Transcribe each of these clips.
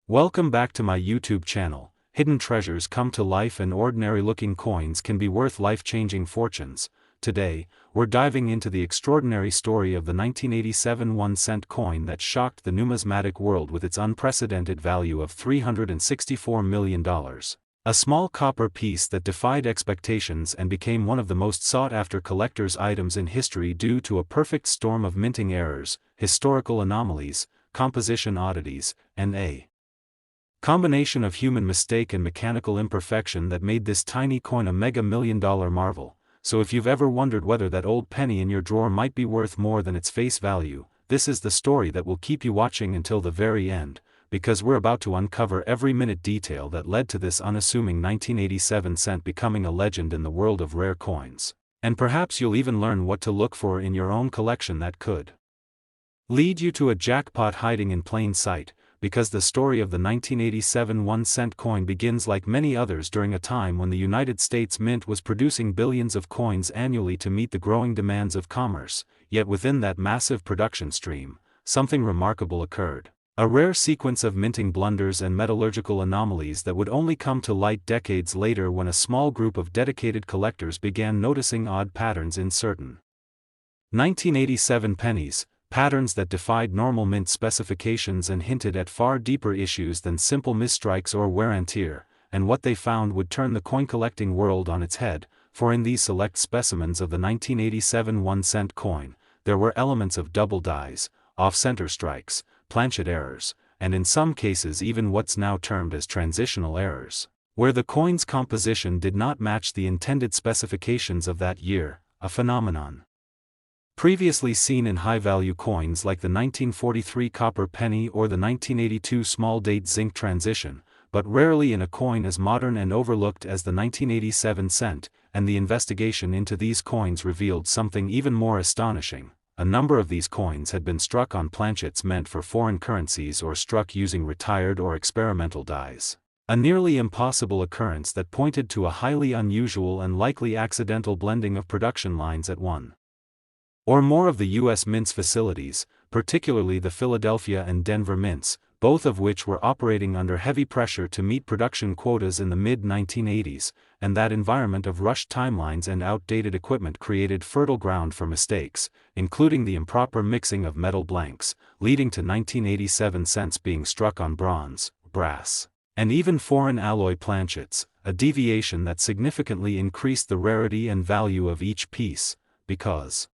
Welcome back to my YouTube channel. Hidden treasures come to life and ordinary-looking coins can be worth life-changing fortunes. Today, we're diving into the extraordinary story of the 1987 1-cent coin that shocked the numismatic world with its unprecedented value of $364 million. A small copper piece that defied expectations and became one of the most sought-after collector's items in history due to a perfect storm of minting errors, historical anomalies, composition oddities, and a combination of human mistake and mechanical imperfection that made this tiny coin a mega-million-dollar marvel. So if you've ever wondered whether that old penny in your drawer might be worth more than its face value, this is the story that will keep you watching until the very end, because we're about to uncover every minute detail that led to this unassuming 1987 cent becoming a legend in the world of rare coins. And perhaps you'll even learn what to look for in your own collection that could lead you to a jackpot hiding in plain sight. Because the story of the 1987 1-cent coin begins like many others during a time when the United States Mint was producing billions of coins annually to meet the growing demands of commerce, yet within that massive production stream, something remarkable occurred. A rare sequence of minting blunders and metallurgical anomalies that would only come to light decades later when a small group of dedicated collectors began noticing odd patterns in certain 1987 pennies. Patterns that defied normal mint specifications and hinted at far deeper issues than simple misstrikes or wear and tear, and what they found would turn the coin-collecting world on its head, for in these select specimens of the 1987 1-cent coin, there were elements of double dies, off-center strikes, planchet errors, and in some cases even what's now termed as transitional errors, where the coin's composition did not match the intended specifications of that year, a phenomenon previously seen in high-value coins like the 1943 copper penny or the 1982 small-date zinc transition, but rarely in a coin as modern and overlooked as the 1987 cent, and the investigation into these coins revealed something even more astonishing. A number of these coins had been struck on planchets meant for foreign currencies or struck using retired or experimental dies. A nearly impossible occurrence that pointed to a highly unusual and likely accidental blending of production lines at one or more of the U.S. Mint's facilities, particularly the Philadelphia and Denver Mints, both of which were operating under heavy pressure to meet production quotas in the mid-1980s, and that environment of rushed timelines and outdated equipment created fertile ground for mistakes, including the improper mixing of metal blanks, leading to 1987 cents being struck on bronze, brass, and even foreign alloy planchets, a deviation that significantly increased the rarity and value of each piece, because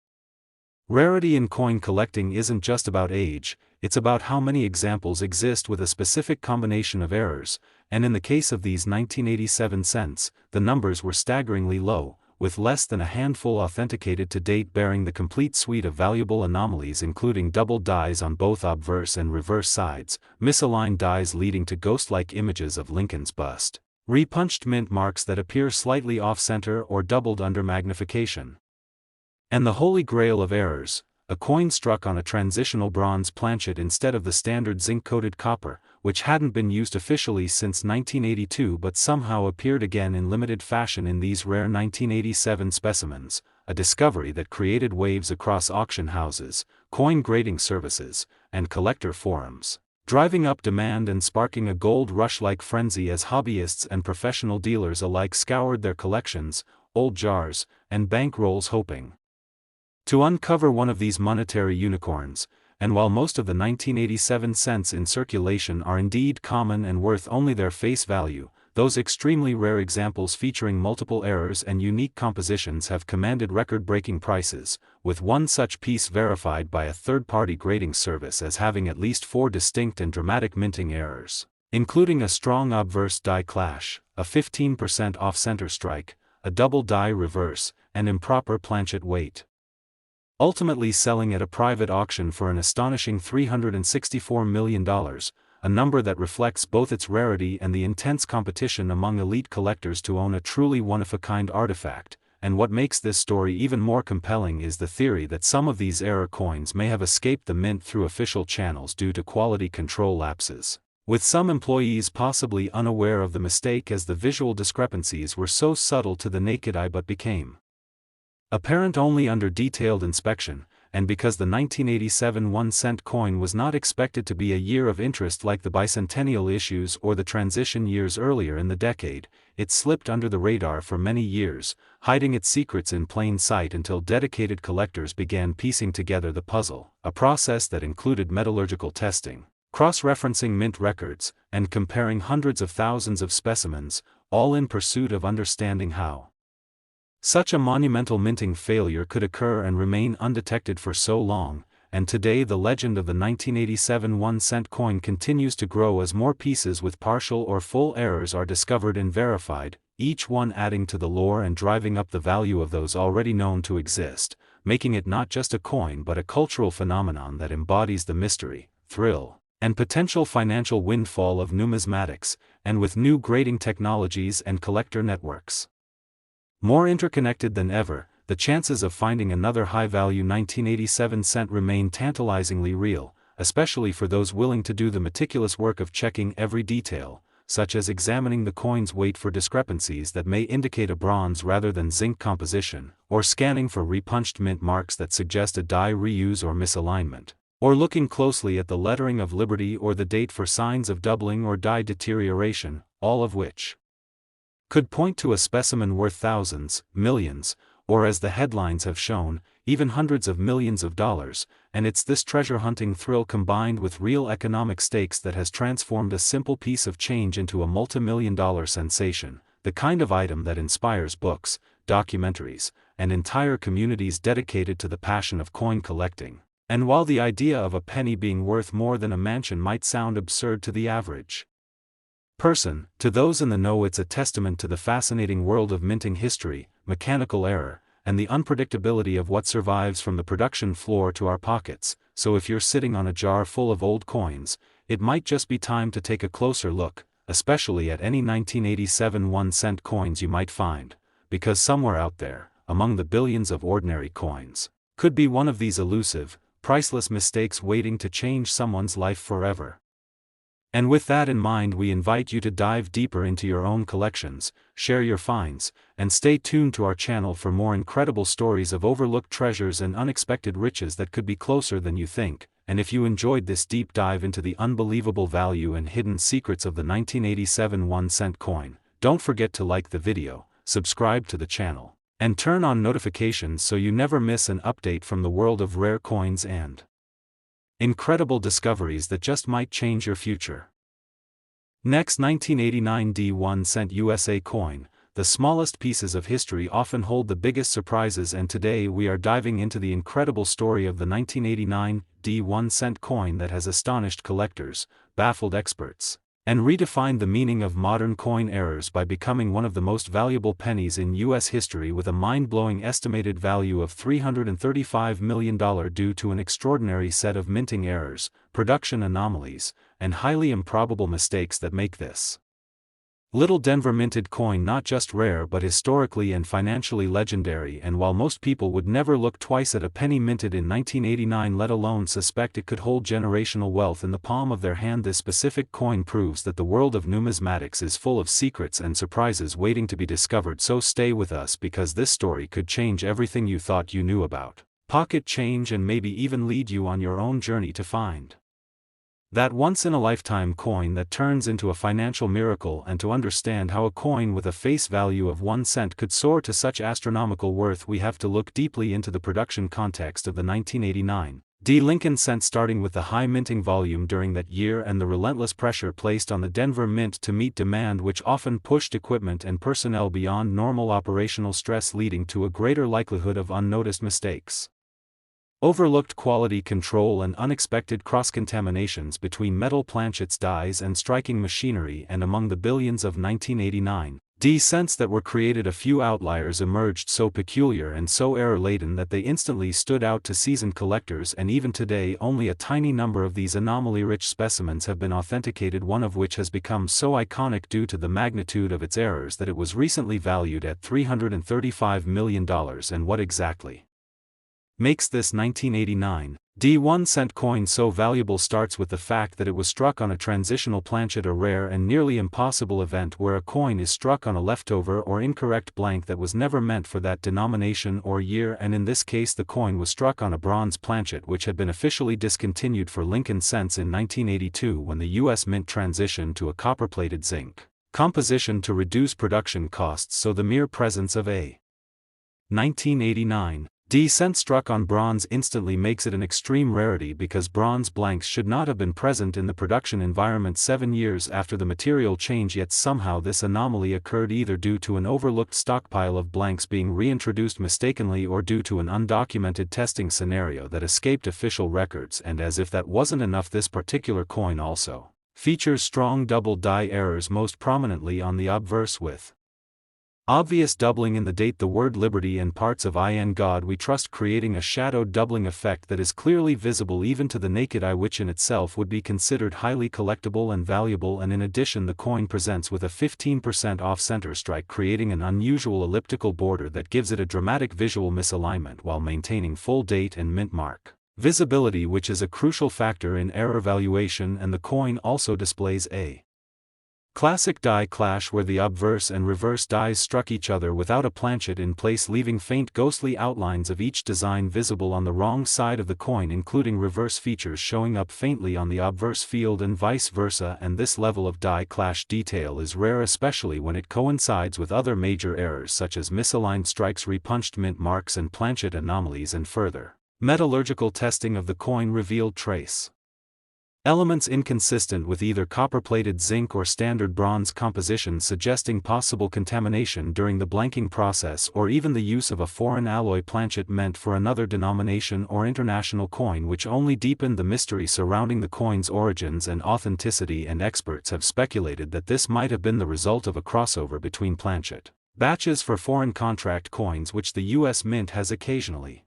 rarity in coin collecting isn't just about age, it's about how many examples exist with a specific combination of errors, and in the case of these 1987 cents, the numbers were staggeringly low, with less than a handful authenticated to date bearing the complete suite of valuable anomalies including double dies on both obverse and reverse sides, misaligned dies leading to ghost-like images of Lincoln's bust, repunched mint marks that appear slightly off-center or doubled under magnification. And the holy grail of errors, a coin struck on a transitional bronze planchet instead of the standard zinc-coated copper, which hadn't been used officially since 1982 but somehow appeared again in limited fashion in these rare 1987 specimens, a discovery that created waves across auction houses, coin grading services, and collector forums, driving up demand and sparking a gold rush-like frenzy as hobbyists and professional dealers alike scoured their collections, old jars, and bank rolls hoping to uncover one of these monetary unicorns. And while most of the 1987 cents in circulation are indeed common and worth only their face value, those extremely rare examples featuring multiple errors and unique compositions have commanded record-breaking prices, with one such piece verified by a third-party grading service as having at least 4 distinct and dramatic minting errors, including a strong obverse die clash, a 15% off-center strike, a double die reverse, and improper planchet weight, ultimately selling at a private auction for an astonishing $364 million, a number that reflects both its rarity and the intense competition among elite collectors to own a truly one-of-a-kind artifact. And what makes this story even more compelling is the theory that some of these error coins may have escaped the mint through official channels due to quality control lapses, with some employees possibly unaware of the mistake as the visual discrepancies were so subtle to the naked eye but became apparent only under detailed inspection, and because the 1987 1-cent coin was not expected to be a year of interest like the bicentennial issues or the transition years earlier in the decade, it slipped under the radar for many years, hiding its secrets in plain sight until dedicated collectors began piecing together the puzzle, a process that included metallurgical testing, cross-referencing mint records, and comparing hundreds of thousands of specimens, all in pursuit of understanding how such a monumental minting failure could occur and remain undetected for so long. And today the legend of the 1987 1-cent coin continues to grow as more pieces with partial or full errors are discovered and verified, each one adding to the lore and driving up the value of those already known to exist, making it not just a coin but a cultural phenomenon that embodies the mystery, thrill, and potential financial windfall of numismatics, and with new grading technologies and collector networks more interconnected than ever, the chances of finding another high-value 1987 cent remain tantalizingly real, especially for those willing to do the meticulous work of checking every detail, such as examining the coin's weight for discrepancies that may indicate a bronze rather than zinc composition, or scanning for repunched mint marks that suggest a die reuse or misalignment, or looking closely at the lettering of Liberty or the date for signs of doubling or die deterioration, all of which could point to a specimen worth thousands, millions, or as the headlines have shown, even hundreds of millions of dollars, and it's this treasure-hunting thrill combined with real economic stakes that has transformed a simple piece of change into a multi-million-dollar sensation, the kind of item that inspires books, documentaries, and entire communities dedicated to the passion of coin collecting. And while the idea of a penny being worth more than a mansion might sound absurd to the average person, to those in the know it's a testament to the fascinating world of minting history, mechanical error, and the unpredictability of what survives from the production floor to our pockets. So if you're sitting on a jar full of old coins, it might just be time to take a closer look, especially at any 1987 1-cent coins you might find, because somewhere out there, among the billions of ordinary coins, could be one of these elusive, priceless mistakes waiting to change someone's life forever. And with that in mind, we invite you to dive deeper into your own collections, share your finds, and stay tuned to our channel for more incredible stories of overlooked treasures and unexpected riches that could be closer than you think. And if you enjoyed this deep dive into the unbelievable value and hidden secrets of the 1987 1-cent coin, don't forget to like the video, subscribe to the channel, and turn on notifications so you never miss an update from the world of rare coins and incredible discoveries that just might change your future. Next, 1989 1-cent USA coin. The smallest pieces of history often hold the biggest surprises, and today we are diving into the incredible story of the 1989 1-cent coin that has astonished collectors, baffled experts, and redefined the meaning of modern coin errors by becoming one of the most valuable pennies in U.S. history with a mind-blowing estimated value of $335 million due to an extraordinary set of minting errors, production anomalies, and highly improbable mistakes that make this little Denver minted coin not just rare but historically and financially legendary. And while most people would never look twice at a penny minted in 1989, let alone suspect it could hold generational wealth in the palm of their hand, this specific coin proves that the world of numismatics is full of secrets and surprises waiting to be discovered. So stay with us, because this story could change everything you thought you knew about pocket change and maybe even lead you on your own journey to find that once-in-a-lifetime coin that turns into a financial miracle. And to understand how a coin with a face value of 1 cent could soar to such astronomical worth, we have to look deeply into the production context of the 1989 Lincoln cent, starting with the high minting volume during that year and the relentless pressure placed on the Denver Mint to meet demand, which often pushed equipment and personnel beyond normal operational stress, leading to a greater likelihood of unnoticed mistakes, overlooked quality control, and unexpected cross-contaminations between metal planchets, dies, and striking machinery. And among the billions of 1989 cents that were created, a few outliers emerged so peculiar and so error-laden that they instantly stood out to seasoned collectors. And even today, only a tiny number of these anomaly-rich specimens have been authenticated, one of which has become so iconic due to the magnitude of its errors that it was recently valued at $335 million. And what exactly makes this 1989 D 1-cent coin so valuable starts with the fact that it was struck on a transitional planchet, a rare and nearly impossible event where a coin is struck on a leftover or incorrect blank that was never meant for that denomination or year, and in this case the coin was struck on a bronze planchet which had been officially discontinued for Lincoln cents in 1982 when the U.S. Mint transitioned to a copper-plated zinc composition to reduce production costs, so the mere presence of a 1989 D cent struck on bronze instantly makes it an extreme rarity because bronze blanks should not have been present in the production environment 7 years after the material change, yet somehow this anomaly occurred either due to an overlooked stockpile of blanks being reintroduced mistakenly or due to an undocumented testing scenario that escaped official records. And as if that wasn't enough, this particular coin also features strong double die errors, most prominently on the obverse with obvious doubling in the date, the word liberty, and parts of in God we trust, creating a shadowed doubling effect that is clearly visible even to the naked eye, which in itself would be considered highly collectible and valuable. And in addition, the coin presents with a 15% off-center strike, creating an unusual elliptical border that gives it a dramatic visual misalignment while maintaining full date and mint mark visibility, which is a crucial factor in error valuation. And the coin also displays a classic die clash where the obverse and reverse dies struck each other without a planchet in place, leaving faint ghostly outlines of each design visible on the wrong side of the coin, including reverse features showing up faintly on the obverse field and vice versa. And this level of die clash detail is rare, especially when it coincides with other major errors such as misaligned strikes, repunched mint marks, and planchet anomalies. And further metallurgical testing of the coin revealed trace elements inconsistent with either copper-plated zinc or standard bronze composition, suggesting possible contamination during the blanking process, or even the use of a foreign alloy planchet meant for another denomination or international coin, which only deepened the mystery surrounding the coin's origins and authenticity. And experts have speculated that this might have been the result of a crossover between planchet batches for foreign contract coins, which the U.S. Mint has occasionally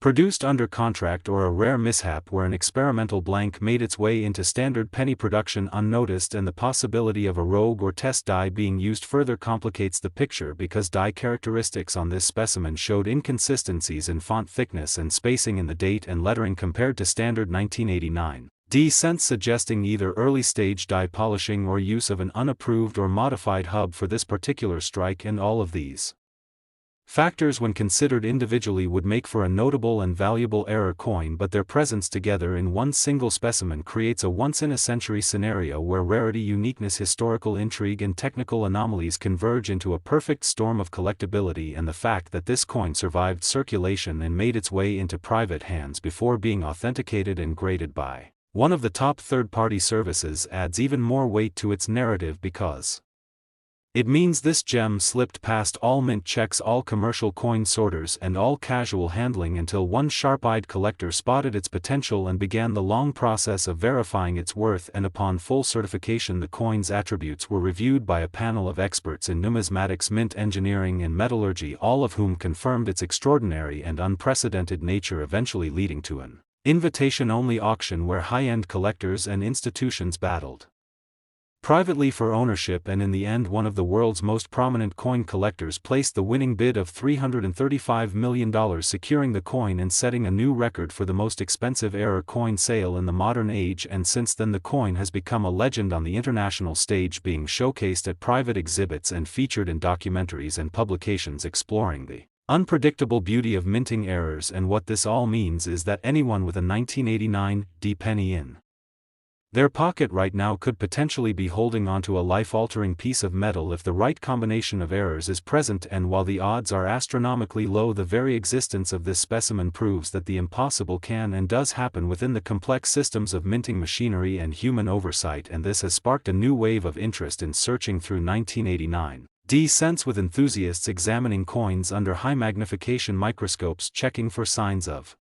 produced under contract, or a rare mishap where an experimental blank made its way into standard penny production unnoticed. And the possibility of a rogue or test die being used further complicates the picture because die characteristics on this specimen showed inconsistencies in font thickness and spacing in the date and lettering compared to standard 1989 D cents, suggesting either early stage die polishing or use of an unapproved or modified hub for this particular strike. And all of these factors, when considered individually, would make for a notable and valuable error coin, but their presence together in one single specimen creates a once-in-a-century scenario where rarity, uniqueness, historical intrigue, and technical anomalies converge into a perfect storm of collectability. And the fact that this coin survived circulation and made its way into private hands before being authenticated and graded by one of the top third-party services adds even more weight to its narrative, because it means this gem slipped past all mint checks, all commercial coin sorters, and all casual handling until one sharp-eyed collector spotted its potential and began the long process of verifying its worth. And upon full certification, the coin's attributes were reviewed by a panel of experts in numismatics, mint engineering, and metallurgy, all of whom confirmed its extraordinary and unprecedented nature, eventually leading to an invitation-only auction where high-end collectors and institutions battled privately for ownership. And in the end, one of the world's most prominent coin collectors placed the winning bid of $335 million, securing the coin and setting a new record for the most expensive error coin sale in the modern age. And since then, the coin has become a legend on the international stage, being showcased at private exhibits and featured in documentaries and publications exploring the unpredictable beauty of minting errors. And what this all means is that anyone with a 1989 D penny in their pocket right now could potentially be holding onto a life-altering piece of metal if the right combination of errors is present. And while the odds are astronomically low, the very existence of this specimen proves that the impossible can and does happen within the complex systems of minting machinery and human oversight. And this has sparked a new wave of interest in searching through 1989 D cents, with enthusiasts examining coins under high magnification microscopes, checking for signs of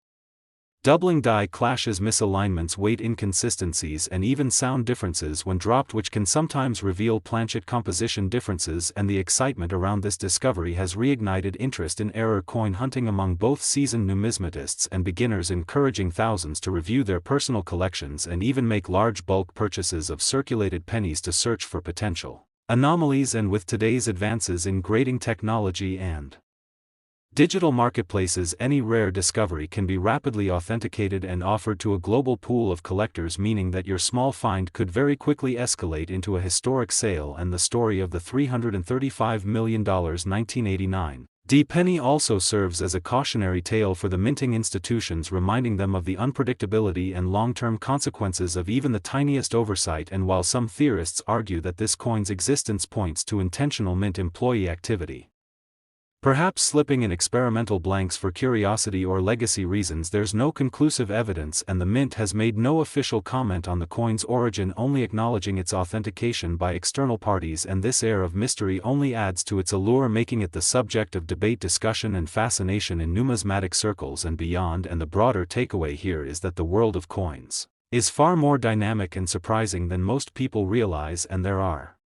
doubling, die clashes, misalignments, weight inconsistencies, and even sound differences when dropped, which can sometimes reveal planchet composition differences. And the excitement around this discovery has reignited interest in error coin hunting among both seasoned numismatists and beginners, encouraging thousands to review their personal collections and even make large bulk purchases of circulated pennies to search for potential anomalies. And with today's advances in grading technology and Digital marketplaces. Any rare discovery can be rapidly authenticated and offered to a global pool of collectors, meaning that your small find could very quickly escalate into a historic sale. And the story of the $335 million 1989 penny also serves as a cautionary tale for the minting institutions, reminding them of the unpredictability and long-term consequences of even the tiniest oversight. And while some theorists argue that this coin's existence points to intentional mint employee activity, perhaps slipping in experimental blanks for curiosity or legacy reasons, there's no conclusive evidence, and the mint has made no official comment on the coin's origin, only acknowledging its authentication by external parties. And this air of mystery only adds to its allure, making it the subject of debate, discussion, and fascination in numismatic circles and beyond. And the broader takeaway here is that the world of coins is far more dynamic and surprising than most people realize, and there are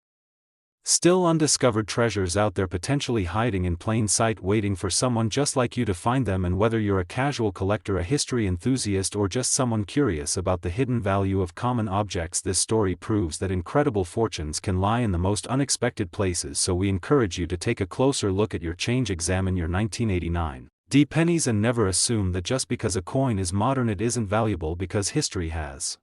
still undiscovered treasures out there, potentially hiding in plain sight, waiting for someone just like you to find them. And whether you're a casual collector, a history enthusiast, or just someone curious about the hidden value of common objects, this story proves that incredible fortunes can lie in the most unexpected places. So we encourage you to take a closer look at your change, examine your 1989 pennies, and never assume that just because a coin is modern it isn't valuable, because history has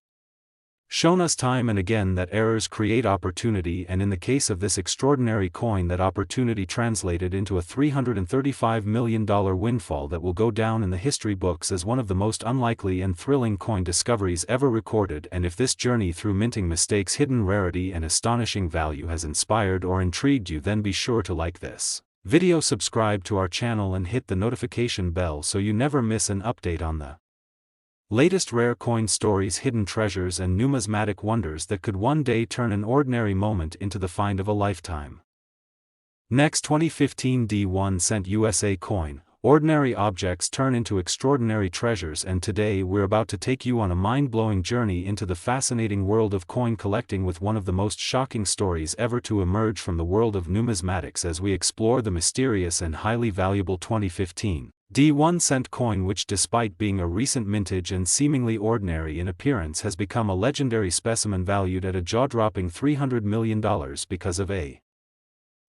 shown us time and again that errors create opportunity. And in the case of this extraordinary coin, that opportunity translated into a $335 million windfall that will go down in the history books as one of the most unlikely and thrilling coin discoveries ever recorded. And if this journey through minting mistakes, hidden rarity, and astonishing value has inspired or intrigued you, then be sure to like this video, subscribe to our channel, and hit the notification bell so you never miss an update on the latest rare coin stories, hidden treasures, and numismatic wonders that could one day turn an ordinary moment into the find of a lifetime. Next, 2015 D1 cent USA coin. Ordinary objects turn into extraordinary treasures, and today we're about to take you on a mind-blowing journey into the fascinating world of coin collecting with one of the most shocking stories ever to emerge from the world of numismatics, as we explore the mysterious and highly valuable 2015 D1 cent coin, which, despite being a recent mintage and seemingly ordinary in appearance, has become a legendary specimen valued at a jaw-dropping $300 million because of a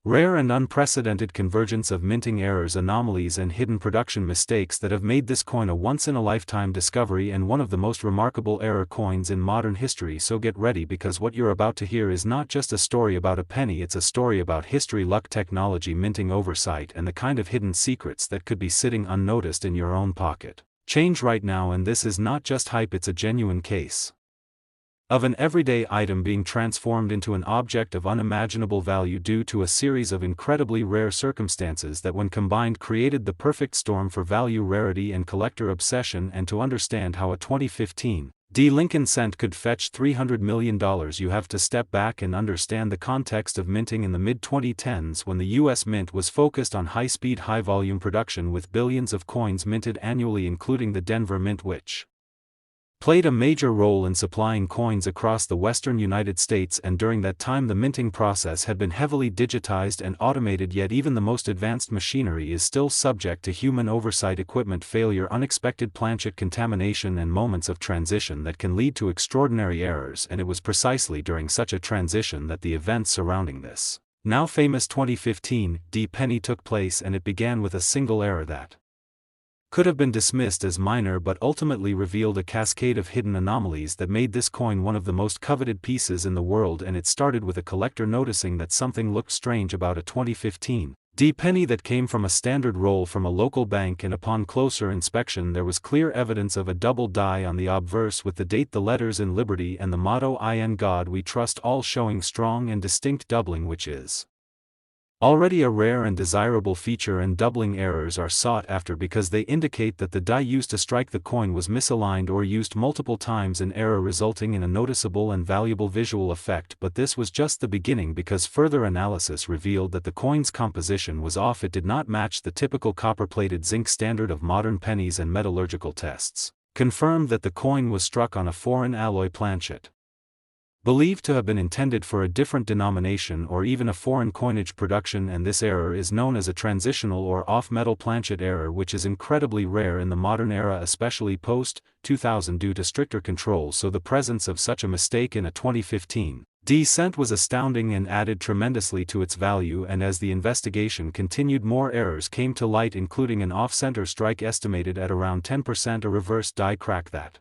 rare and unprecedented convergence of minting errors, anomalies, and hidden production mistakes that have made this coin a once-in-a-lifetime discovery and one of the most remarkable error coins in modern history. So get ready, because what you're about to hear is not just a story about a penny, it's a story about history, luck, technology, minting oversight, and the kind of hidden secrets that could be sitting unnoticed in your own pocket change right now. And this is not just hype, it's a genuine case of an everyday item being transformed into an object of unimaginable value due to a series of incredibly rare circumstances that, when combined, created the perfect storm for value, rarity, and collector obsession. And to understand how a 2015 Lincoln cent could fetch $300 million, you have to step back and understand the context of minting in the mid-2010s, when the US Mint was focused on high-speed, high-volume production with billions of coins minted annually, including the Denver Mint, which played a major role in supplying coins across the western United States. And during that time the minting process had been heavily digitized and automated, yet even the most advanced machinery is still subject to human oversight, equipment failure, unexpected planchet contamination, and moments of transition that can lead to extraordinary errors. And it was precisely during such a transition that the events surrounding this now famous 2015 penny took place, and it began with a single error that could have been dismissed as minor but ultimately revealed a cascade of hidden anomalies that made this coin one of the most coveted pieces in the world. And it started with a collector noticing that something looked strange about a 2015 penny that came from a standard roll from a local bank, and upon closer inspection there was clear evidence of a double die on the obverse, with the date, the letters in Liberty, and the motto "In God We Trust," all showing strong and distinct doubling, which is already a rare and desirable feature. And doubling errors are sought after because they indicate that the die used to strike the coin was misaligned or used multiple times, an error resulting in a noticeable and valuable visual effect. But this was just the beginning, because further analysis revealed that the coin's composition was off. It did not match the typical copper-plated zinc standard of modern pennies, and metallurgical tests confirmed that the coin was struck on a foreign alloy planchet, believed to have been intended for a different denomination or even a foreign coinage production. And this error is known as a transitional or off-metal planchet error, which is incredibly rare in the modern era, especially post-2000 due to stricter controls. So the presence of such a mistake in a 2015 Cent was astounding and added tremendously to its value, and as the investigation continued, more errors came to light, including an off-center strike estimated at around 10%, a reverse die crack that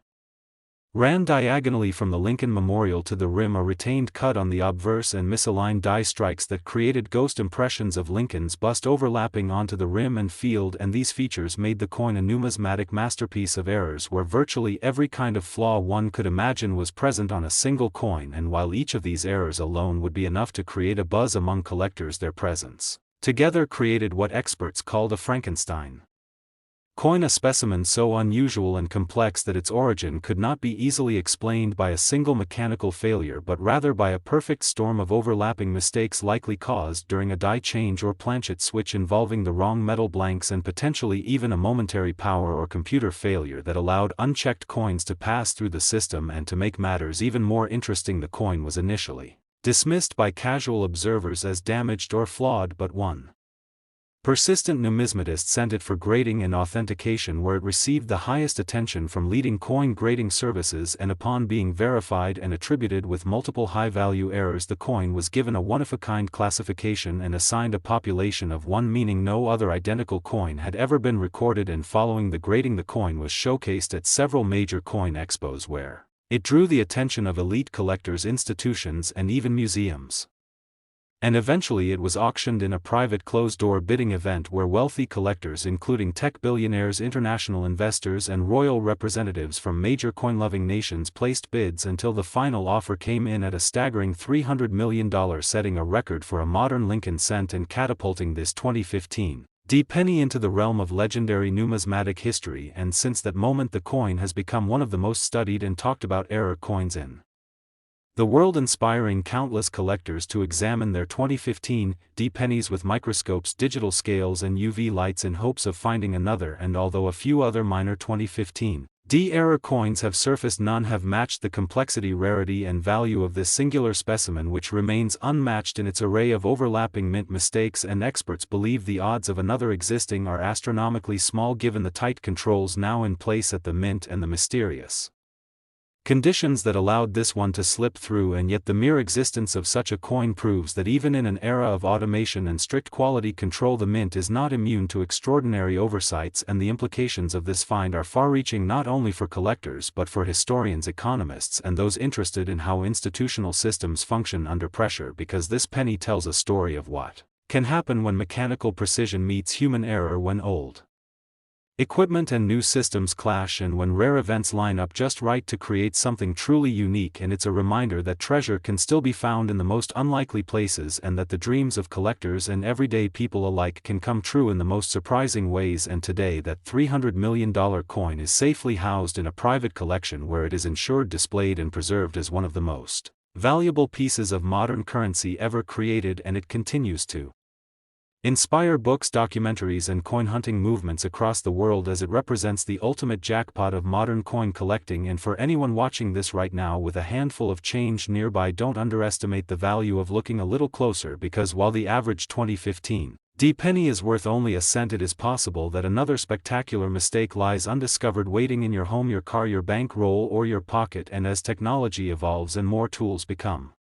ran diagonally from the Lincoln Memorial to the rim, a retained cut on the obverse, and misaligned die strikes that created ghost impressions of Lincoln's bust overlapping onto the rim and field, and these features made the coin a numismatic masterpiece of errors where virtually every kind of flaw one could imagine was present on a single coin, and while each of these errors alone would be enough to create a buzz among collectors, their presence together created what experts called a Frankenstein coin, a specimen so unusual and complex that its origin could not be easily explained by a single mechanical failure, but rather by a perfect storm of overlapping mistakes likely caused during a die change or planchet switch involving the wrong metal blanks, and potentially even a momentary power or computer failure that allowed unchecked coins to pass through the system. And to make matters even more interesting, the coin was initially dismissed by casual observers as damaged or flawed, but one persistent numismatist sent it for grading and authentication, where it received the highest attention from leading coin grading services, and upon being verified and attributed with multiple high-value errors, the coin was given a one-of-a-kind classification and assigned a population of 1, meaning no other identical coin had ever been recorded. And following the grading, the coin was showcased at several major coin expos, where it drew the attention of elite collectors, institutions, and even museums. And eventually it was auctioned in a private closed-door bidding event where wealthy collectors, including tech billionaires, international investors, and royal representatives from major coin-loving nations, placed bids until the final offer came in at a staggering $300 million, setting a record for a modern Lincoln cent and catapulting this 2015 penny into the realm of legendary numismatic history. And since that moment, the coin has become one of the most studied and talked about error coins in the world, inspiring countless collectors to examine their 2015 pennies with microscopes, digital scales, and UV lights in hopes of finding another. And although a few other minor 2015 error coins have surfaced, none have matched the complexity, rarity, and value of this singular specimen, which remains unmatched in its array of overlapping mint mistakes. And experts believe the odds of another existing are astronomically small, given the tight controls now in place at the mint and the mysterious conditions that allowed this one to slip through. And yet the mere existence of such a coin proves that even in an era of automation and strict quality control, the mint is not immune to extraordinary oversights, and the implications of this find are far-reaching, not only for collectors but for historians, economists, and those interested in how institutional systems function under pressure, because this penny tells a story of what can happen when mechanical precision meets human error, when old equipment and new systems clash, and when rare events line up just right to create something truly unique. And it's a reminder that treasure can still be found in the most unlikely places, and that the dreams of collectors and everyday people alike can come true in the most surprising ways. And today, that $300 million coin is safely housed in a private collection, where it is insured, displayed, and preserved as one of the most valuable pieces of modern currency ever created, and it continues to inspire books, documentaries, and coin hunting movements across the world, as it represents the ultimate jackpot of modern coin collecting. And for anyone watching this right now with a handful of change nearby, don't underestimate the value of looking a little closer, because while the average 2015 penny is worth only a cent, it is possible that another spectacular mistake lies undiscovered, waiting in your home, your car, your bank roll, or your pocket. And as technology evolves and more tools become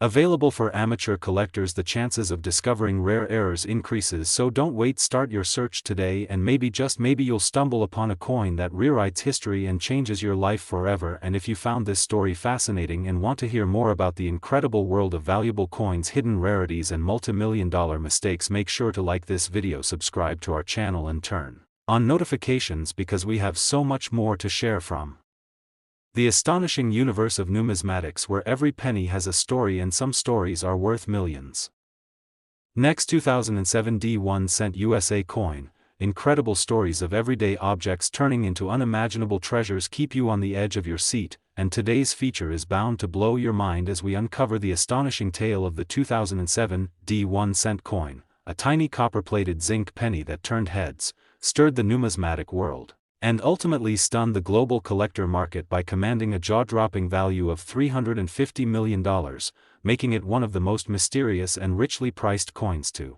available for amateur collectors, the chances of discovering rare errors increases. So don't wait, start your search today, and maybe, just maybe, you'll stumble upon a coin that rewrites history and changes your life forever. And if you found this story fascinating and want to hear more about the incredible world of valuable coins, hidden rarities, and multi-million-dollar mistakes, make sure to like this video, subscribe to our channel, and turn on notifications, because we have so much more to share from the astonishing universe of numismatics, where every penny has a story, and some stories are worth millions. Next, 2007 1 cent USA coin. Incredible stories of everyday objects turning into unimaginable treasures keep you on the edge of your seat, and today's feature is bound to blow your mind as we uncover the astonishing tale of the 2007 1 cent coin, a tiny copper-plated zinc penny that turned heads, stirred the numismatic world, and ultimately stunned the global collector market by commanding a jaw-dropping value of $350 million, making it one of the most mysterious and richly priced coins to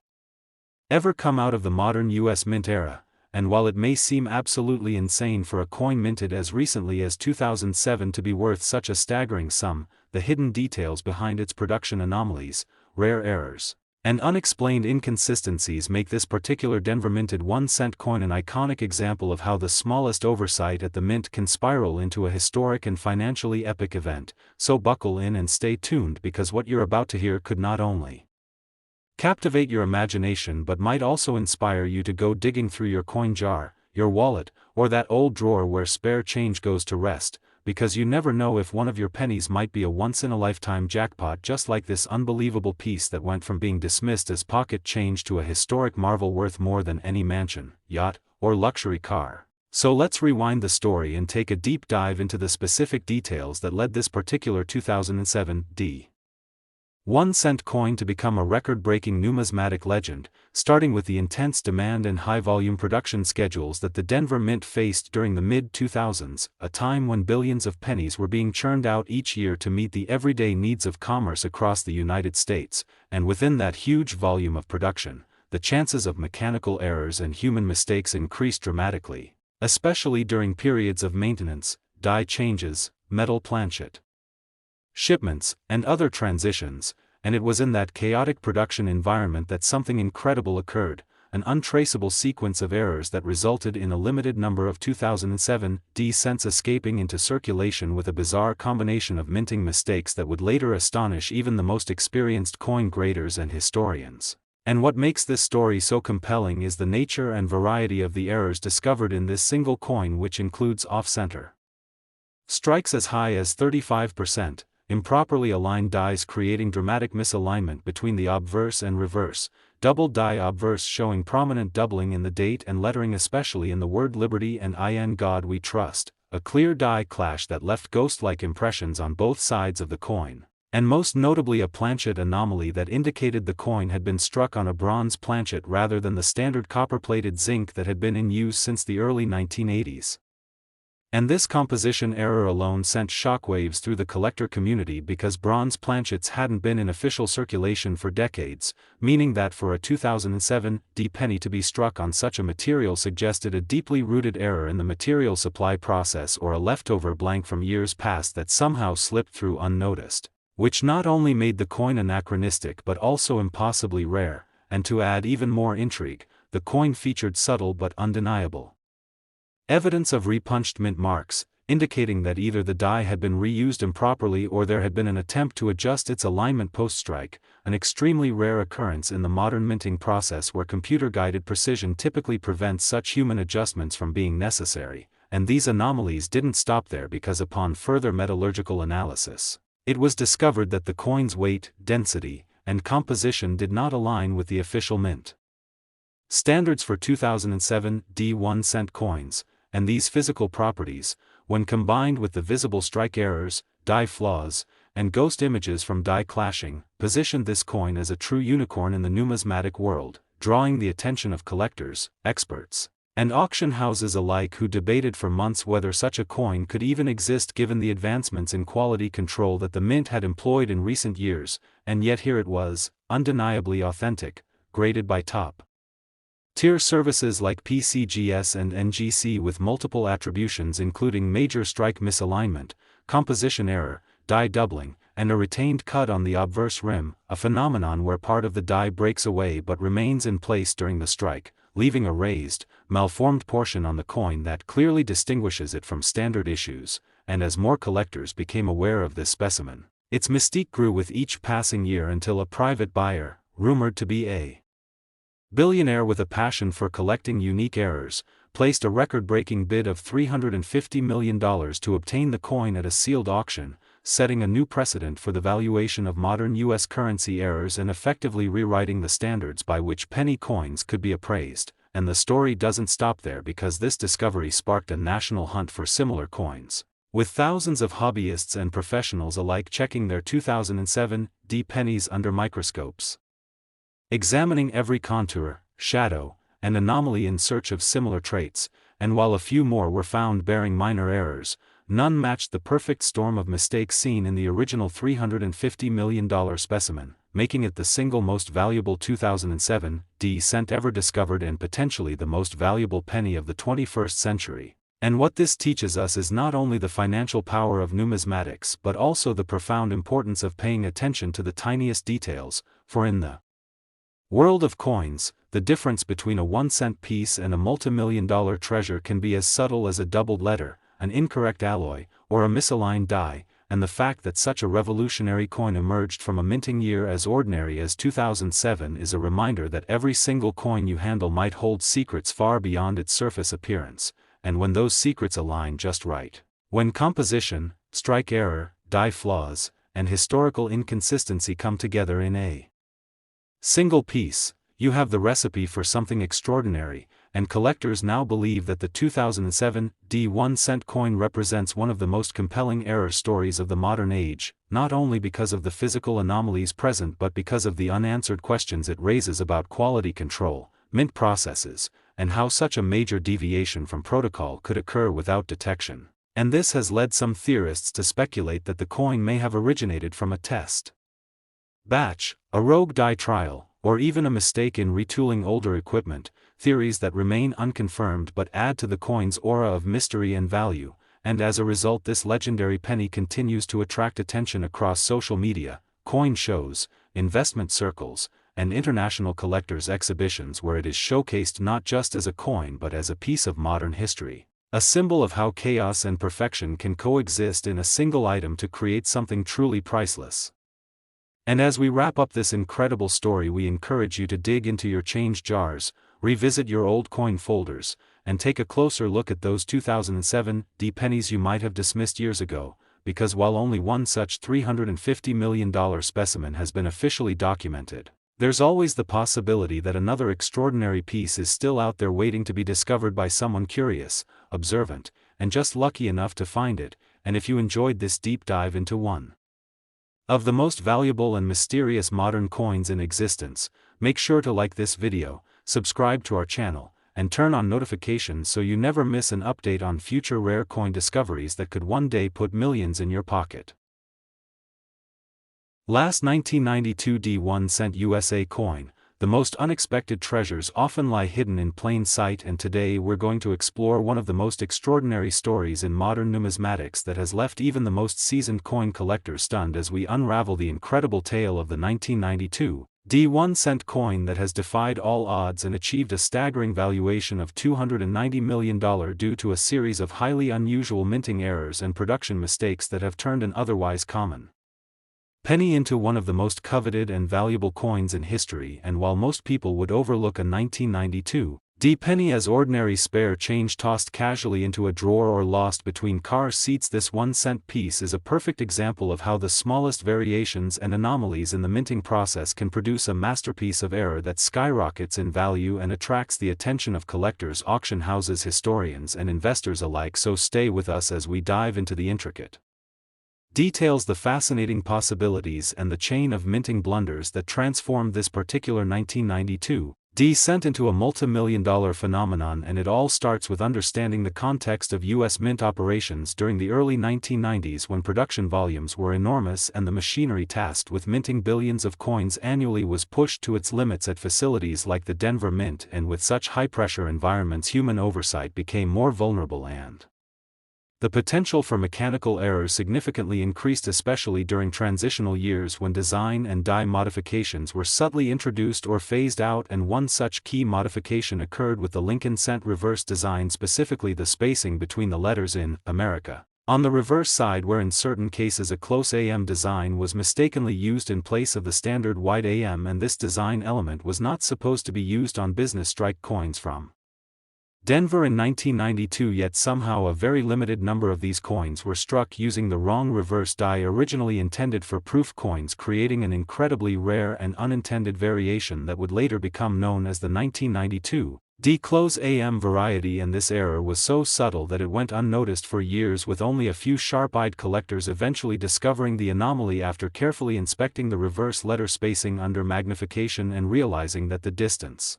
ever come out of the modern U.S. mint era. And while it may seem absolutely insane for a coin minted as recently as 2007 to be worth such a staggering sum, the hidden details behind its production anomalies, rare errors, and unexplained inconsistencies make this particular Denver-minted 1-cent coin an iconic example of how the smallest oversight at the mint can spiral into a historic and financially epic event. So buckle in and stay tuned, because what you're about to hear could not only captivate your imagination but might also inspire you to go digging through your coin jar, your wallet, or that old drawer where spare change goes to rest, because you never know if one of your pennies might be a once-in-a-lifetime jackpot, just like this unbelievable piece that went from being dismissed as pocket change to a historic marvel worth more than any mansion, yacht, or luxury car. So let's rewind the story and take a deep dive into the specific details that led this particular 2007 1-cent coin to become a record-breaking numismatic legend, starting with the intense demand and high-volume production schedules that the Denver Mint faced during the mid-2000s, a time when billions of pennies were being churned out each year to meet the everyday needs of commerce across the United States, and within that huge volume of production, the chances of mechanical errors and human mistakes increased dramatically, especially during periods of maintenance, die changes, metal planchet shipments, and other transitions, and it was in that chaotic production environment that something incredible occurred, an untraceable sequence of errors that resulted in a limited number of 2007 cents escaping into circulation, with a bizarre combination of minting mistakes that would later astonish even the most experienced coin graders and historians. And what makes this story so compelling is the nature and variety of the errors discovered in this single coin, which includes off-center strikes as high as 35%, improperly aligned dies creating dramatic misalignment between the obverse and reverse, doubled die obverse showing prominent doubling in the date and lettering, especially in the word liberty and in God we trust, a clear die clash that left ghost-like impressions on both sides of the coin, and most notably a planchet anomaly that indicated the coin had been struck on a bronze planchet rather than the standard copper-plated zinc that had been in use since the early 1980s. And this composition error alone sent shockwaves through the collector community, because bronze planchets hadn't been in official circulation for decades, meaning that for a 2007 penny to be struck on such a material suggested a deeply rooted error in the material supply process, or a leftover blank from years past that somehow slipped through unnoticed, which not only made the coin anachronistic but also impossibly rare, and to add even more intrigue, the coin featured subtle but undeniable evidence of repunched mint marks, indicating that either the die had been reused improperly or there had been an attempt to adjust its alignment post-strike, an extremely rare occurrence in the modern minting process where computer-guided precision typically prevents such human adjustments from being necessary. And these anomalies didn't stop there, because upon further metallurgical analysis, it was discovered that the coin's weight, density, and composition did not align with the official mint standards for 2007 1-cent coins, and these physical properties, when combined with the visible strike errors, die flaws, and ghost images from die clashing, positioned this coin as a true unicorn in the numismatic world, drawing the attention of collectors, experts, and auction houses alike, who debated for months whether such a coin could even exist given the advancements in quality control that the mint had employed in recent years. And yet here it was, undeniably authentic, graded by top tier services like PCGS and NGC, with multiple attributions including major strike misalignment, composition error, die doubling, and a retained cut on the obverse rim, a phenomenon where part of the die breaks away but remains in place during the strike, leaving a raised, malformed portion on the coin that clearly distinguishes it from standard issues. And as more collectors became aware of this specimen, its mystique grew with each passing year, until a private buyer, rumored to be a billionaire with a passion for collecting unique errors, placed a record-breaking bid of $350 million to obtain the coin at a sealed auction, setting a new precedent for the valuation of modern U.S. currency errors and effectively rewriting the standards by which penny coins could be appraised. And the story doesn't stop there, because this discovery sparked a national hunt for similar coins, with thousands of hobbyists and professionals alike checking their 2007 pennies under microscopes, examining every contour, shadow, and anomaly in search of similar traits. And while a few more were found bearing minor errors, none matched the perfect storm of mistakes seen in the original $350 million specimen, making it the single most valuable 2007 cent ever discovered, and potentially the most valuable penny of the 21st century. And what this teaches us is not only the financial power of numismatics but also the profound importance of paying attention to the tiniest details, for in the world of coins, the difference between a 1-cent piece and a multimillion-dollar treasure can be as subtle as a doubled letter, an incorrect alloy, or a misaligned die, and the fact that such a revolutionary coin emerged from a minting year as ordinary as 2007 is a reminder that every single coin you handle might hold secrets far beyond its surface appearance, and when those secrets align just right, when composition, strike error, die flaws, and historical inconsistency come together in a single piece, you have the recipe for something extraordinary, and collectors now believe that the 2007 1-cent coin represents one of the most compelling error stories of the modern age, not only because of the physical anomalies present but because of the unanswered questions it raises about quality control, mint processes, and how such a major deviation from protocol could occur without detection. And this has led some theorists to speculate that the coin may have originated from a test batch, a rogue die trial, or even a mistake in retooling older equipment, theories that remain unconfirmed but add to the coin's aura of mystery and value, and as a result this legendary penny continues to attract attention across social media, coin shows, investment circles, and international collectors' exhibitions where it is showcased not just as a coin but as a piece of modern history, a symbol of how chaos and perfection can coexist in a single item to create something truly priceless. And as we wrap up this incredible story, we encourage you to dig into your change jars, revisit your old coin folders, and take a closer look at those 2007 pennies you might have dismissed years ago, because while only one such $350 million specimen has been officially documented, there's always the possibility that another extraordinary piece is still out there waiting to be discovered by someone curious, observant, and just lucky enough to find it. And if you enjoyed this deep dive into one of the most valuable and mysterious modern coins in existence, make sure to like this video, subscribe to our channel, and turn on notifications so you never miss an update on future rare coin discoveries that could one day put millions in your pocket. Last 1992 1-cent USA coin. The most unexpected treasures often lie hidden in plain sight, and today we're going to explore one of the most extraordinary stories in modern numismatics that has left even the most seasoned coin collectors stunned as we unravel the incredible tale of the 1992 1-cent coin that has defied all odds and achieved a staggering valuation of $290 million due to a series of highly unusual minting errors and production mistakes that have turned an otherwise common penny into one of the most coveted and valuable coins in history. And while most people would overlook a 1992 penny as ordinary spare change tossed casually into a drawer or lost between car seats, this 1-cent piece is a perfect example of how the smallest variations and anomalies in the minting process can produce a masterpiece of error that skyrockets in value and attracts the attention of collectors, auction houses, historians, and investors alike. So stay with us as we dive into the intricate details, the fascinating possibilities, and the chain of minting blunders that transformed this particular 1992 cent into a multi-million-dollar phenomenon. And it all starts with understanding the context of U.S. mint operations during the early 1990s, when production volumes were enormous and the machinery tasked with minting billions of coins annually was pushed to its limits at facilities like the Denver Mint. And with such high-pressure environments, human oversight became more vulnerable and the potential for mechanical errors significantly increased, especially during transitional years when design and die modifications were subtly introduced or phased out. And one such key modification occurred with the Lincoln cent reverse design, specifically the spacing between the letters in America on the reverse side, where in certain cases a close AM design was mistakenly used in place of the standard wide AM, and this design element was not supposed to be used on business strike coins from Denver in 1992, yet somehow a very limited number of these coins were struck using the wrong reverse die originally intended for proof coins, creating an incredibly rare and unintended variation that would later become known as the 1992 close AM variety. And this error was so subtle that it went unnoticed for years, with only a few sharp-eyed collectors eventually discovering the anomaly after carefully inspecting the reverse letter spacing under magnification and realizing that the distance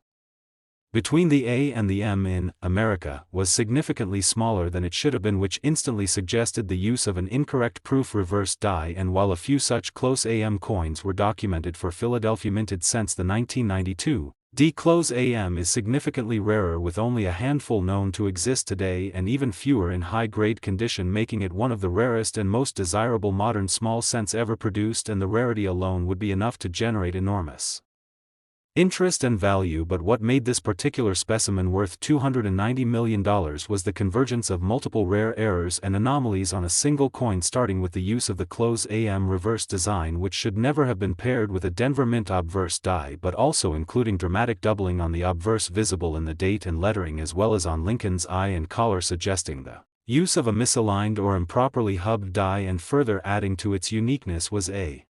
between the A and the M in America was significantly smaller than it should have been, which instantly suggested the use of an incorrect proof reverse die. And while a few such close AM coins were documented for Philadelphia minted since the 1992 D-close AM is significantly rarer, with only a handful known to exist today and even fewer in high-grade condition, making it one of the rarest and most desirable modern small cents ever produced, and the rarity alone would be enough to generate enormous interest and value. But what made this particular specimen worth $290 million was the convergence of multiple rare errors and anomalies on a single coin, starting with the use of the close AM reverse design, which should never have been paired with a Denver Mint obverse die, but also including dramatic doubling on the obverse visible in the date and lettering, as well as on Lincoln's eye and collar, suggesting the use of a misaligned or improperly hubbed die, and further adding to its uniqueness was a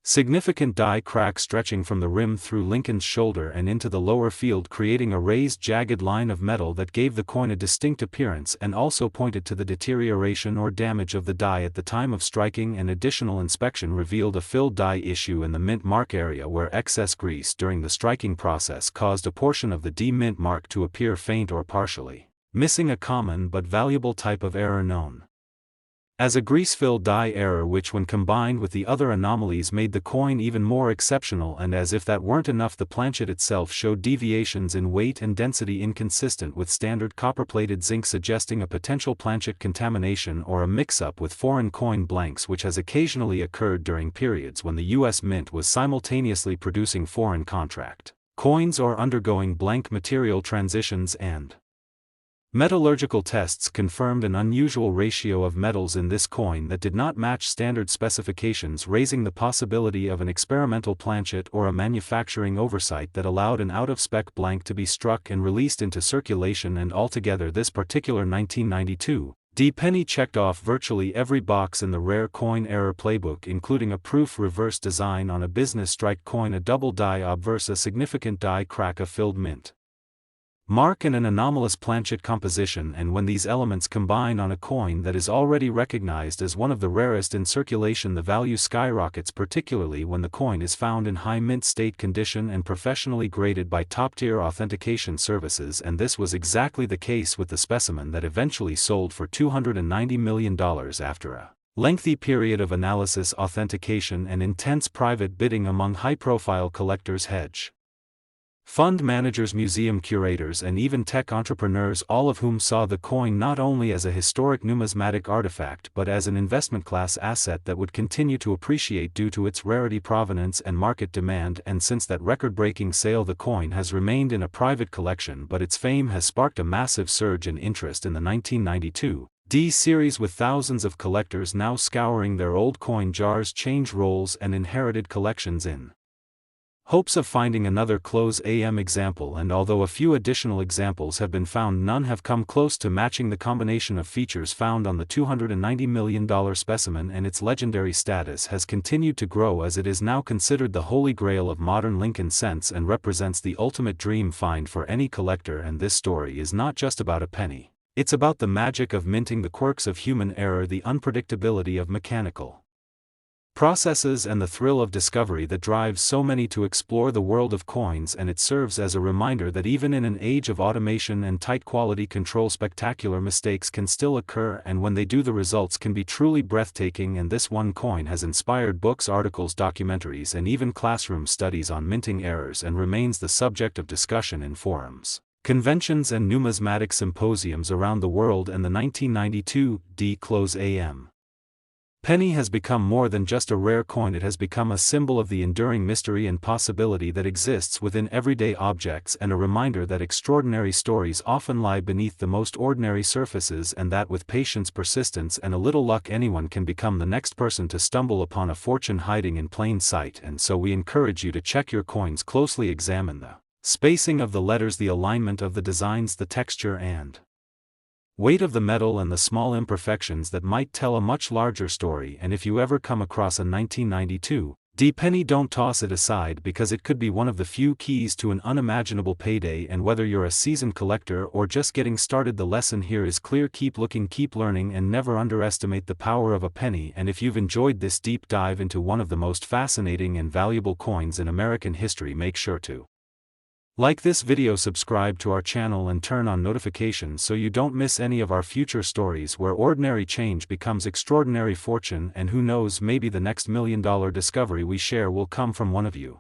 significant die crack stretching from the rim through Lincoln's shoulder and into the lower field, creating a raised, jagged line of metal that gave the coin a distinct appearance and also pointed to the deterioration or damage of the die at the time of striking. An additional inspection revealed a filled die issue in the mint mark area, where excess grease during the striking process caused a portion of the D mint mark to appear faint or partially missing, a common but valuable type of error known as a grease-filled die error, which when combined with the other anomalies made the coin even more exceptional. And as if that weren't enough, the planchet itself showed deviations in weight and density inconsistent with standard copper-plated zinc, suggesting a potential planchet contamination or a mix-up with foreign coin blanks, which has occasionally occurred during periods when the U.S. Mint was simultaneously producing foreign contract coins or undergoing blank material transitions, and metallurgical tests confirmed an unusual ratio of metals in this coin that did not match standard specifications, raising the possibility of an experimental planchet or a manufacturing oversight that allowed an out-of-spec blank to be struck and released into circulation. And altogether, this particular 1992 D penny checked off virtually every box in the rare coin error playbook, including a proof reverse design on a business strike coin, a double die obverse, a significant die crack, a filled mint mark, and an anomalous planchet composition. And when these elements combine on a coin that is already recognized as one of the rarest in circulation, the value skyrockets, particularly when the coin is found in high mint state condition and professionally graded by top-tier authentication services. And this was exactly the case with the specimen that eventually sold for $290 million after a lengthy period of analysis, authentication, and intense private bidding among high-profile collectors, hedge fund managers, museum curators, and even tech entrepreneurs, all of whom saw the coin not only as a historic numismatic artifact but as an investment class asset that would continue to appreciate due to its rarity, provenance, and market demand. And since that record-breaking sale, the coin has remained in a private collection, but its fame has sparked a massive surge in interest in the 1992 D series, with thousands of collectors now scouring their old coin jars, change rolls, and inherited collections in hopes of finding another close AM example. And although a few additional examples have been found, none have come close to matching the combination of features found on the $290 million specimen, and its legendary status has continued to grow as it is now considered the holy grail of modern Lincoln cents and represents the ultimate dream find for any collector. And this story is not just about a penny, it's about the magic of minting, the quirks of human error, the unpredictability of mechanical processes, and the thrill of discovery that drives so many to explore the world of coins. And it serves as a reminder that even in an age of automation and tight quality control, spectacular mistakes can still occur, and when they do, the results can be truly breathtaking. And this one coin has inspired books, articles, documentaries, and even classroom studies on minting errors, and remains the subject of discussion in forums, conventions, and numismatic symposiums around the world. And the 1992 D-close AM penny has become more than just a rare coin. It has become a symbol of the enduring mystery and possibility that exists within everyday objects, and a reminder that extraordinary stories often lie beneath the most ordinary surfaces, and that with patience, persistence, and a little luck, anyone can become the next person to stumble upon a fortune hiding in plain sight. And so we encourage you to check your coins closely, examine the spacing of the letters, the alignment of the designs, the texture and weight of the metal, and the small imperfections that might tell a much larger story. And if you ever come across a 1992 D penny, don't toss it aside, because it could be one of the few keys to an unimaginable payday. And whether you're a seasoned collector or just getting started, the lesson here is clear: keep looking, keep learning, and never underestimate the power of a penny. And if you've enjoyed this deep dive into one of the most fascinating and valuable coins in American history, make sure to like this video, subscribe to our channel, and turn on notifications so you don't miss any of our future stories where ordinary change becomes extraordinary fortune. And who knows, maybe the next $1 million discovery we share will come from one of you.